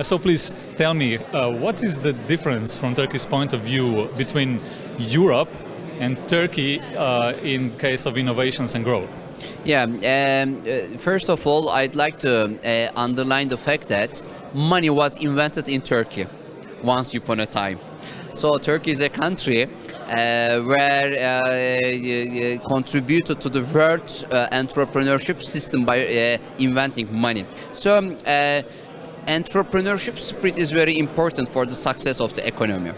So please tell me, what is the difference from Turkey's point of view between Europe and Turkey in case of innovations and growth? Yeah, first of all, I'd like to underline the fact that money was invented in Turkey once upon a time. So Turkey is a country where contributed to the world entrepreneurship system by inventing money. So entrepreneurship spirit is very important for the success of the economy.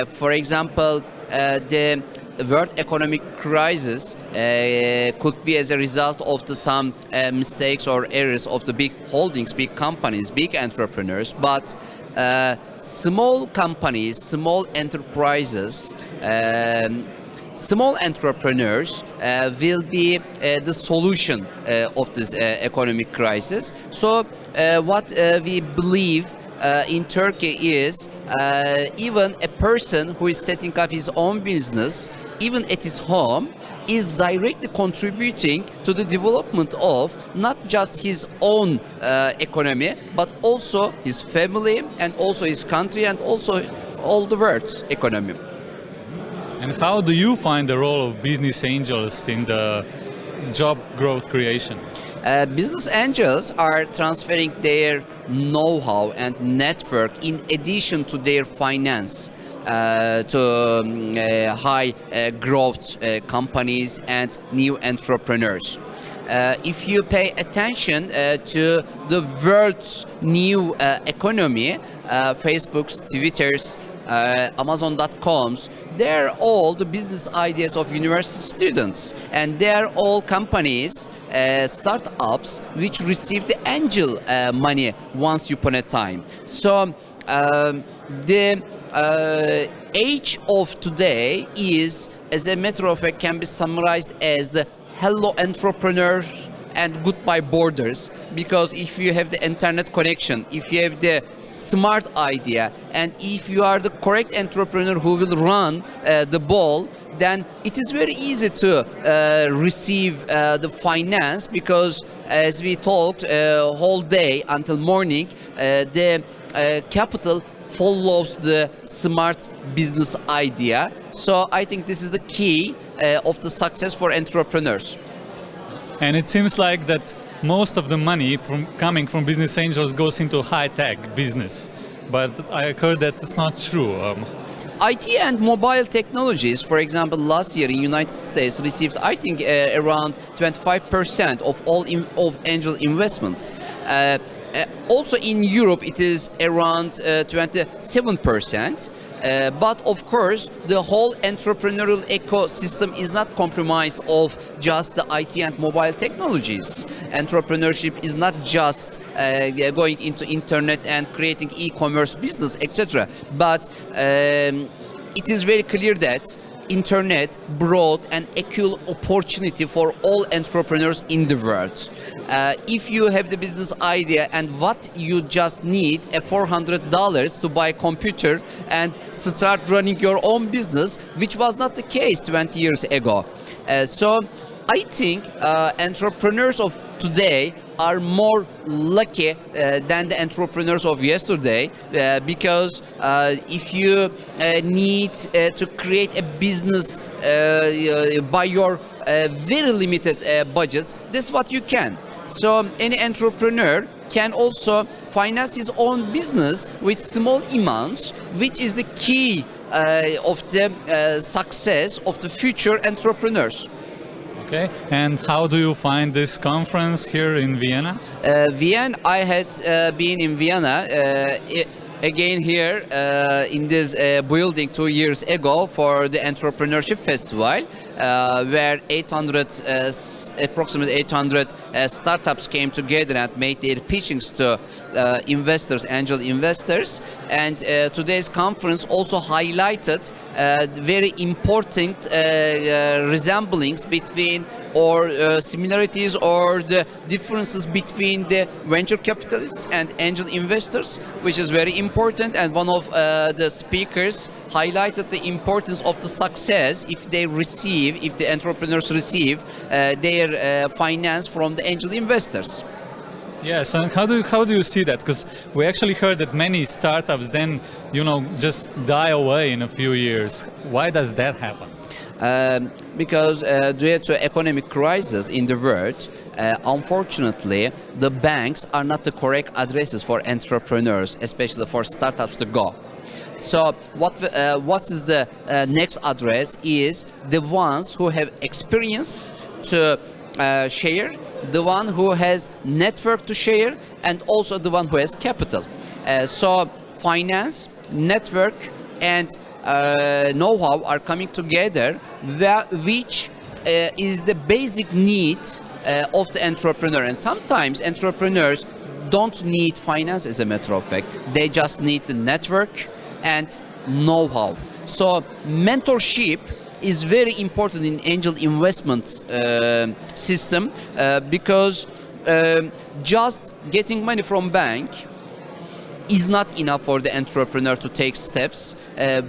For example, the world economic crisis could be as a result of some mistakes or errors of the big holdings, big companies, big entrepreneurs, but small companies, small enterprises, small entrepreneurs will be the solution of this economic crisis. So what we believe in Turkey is even a person who is setting up his own business, even at his home, is directly contributing to the development of not just his own economy, but also his family and also his country and also all the world's economy. And how do you find the role of business angels in the job growth creation? Business angels are transferring their know-how and network in addition to their finance to high growth companies and new entrepreneurs. If you pay attention to the world's new economy, Facebook's, Twitter's, Amazon.com's, they're all the business ideas of university students, and they're all companies, startups which received the angel money once upon a time. So the age of today is, as a matter of fact, can be summarized as the hello entrepreneurs and goodbye borders, because if you have the internet connection, if you have the smart idea, and if you are the correct entrepreneur who will run the ball, then it is very easy to receive the finance, because as we talked whole day until morning, the capital follows the smart business idea. So I think this is the key of the success for entrepreneurs. And it seems like that most of the money coming from business angels goes into high-tech business. But I heard that it's not true. IT and mobile technologies, for example, last year in United States received, I think, around 25% of all of angel investments. Also in Europe, it is around 27%. But of course, the whole entrepreneurial ecosystem is not compromised of just the IT and mobile technologies. Entrepreneurship is not just going into internet and creating e-commerce business, etc. But it is very clear that internet brought an equal opportunity for all entrepreneurs in the world. If you have the business idea and what you just need $400 to buy a computer and start running your own business, which was not the case 20 years ago. So I think entrepreneurs of today are more lucky than the entrepreneurs of yesterday, because if you need to create a business by your very limited budgets, that's what you can. So any entrepreneur can also finance his own business with small amounts, which is the key of the success of the future entrepreneurs. Okay, and how do you find this conference here in Vienna? Vienna, I had been in Vienna again here in this building 2 years ago for the Entrepreneurship Festival, where approximately 800 startups came together and made their pitchings to investors, angel investors. And today's conference also highlighted very important resemblance between or similarities or the differences between the venture capitalists and angel investors, which is very important. And one of the speakers highlighted the importance of the success if the entrepreneurs receive their finance from the angel investors. Yes, and how do you see that? Because we actually heard that many startups then, just die away in a few years. Why does that happen? Because due to economic crisis in the world, unfortunately, the banks are not the correct addresses for entrepreneurs, especially for startups to go. So what is the next address is the ones who have experience to share, the one who has network to share, and also the one who has capital. So finance, network, and know-how are coming together, which is the basic need of the entrepreneur. And sometimes entrepreneurs don't need finance, as a matter of fact. They just need the network and know-how. So mentorship is very important in angel investment system because just getting money from bank is not enough for the entrepreneur to take steps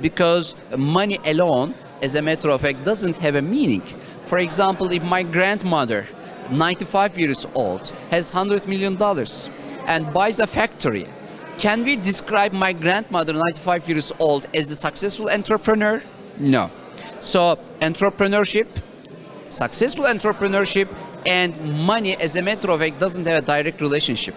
because money alone, as a matter of fact, doesn't have a meaning. For example, if my grandmother, 95 years old, has $100 million and buys a factory, can we describe my grandmother, 95 years old, as the successful entrepreneur? No. So entrepreneurship, successful entrepreneurship, and money, as a matter of fact, doesn't have a direct relationship.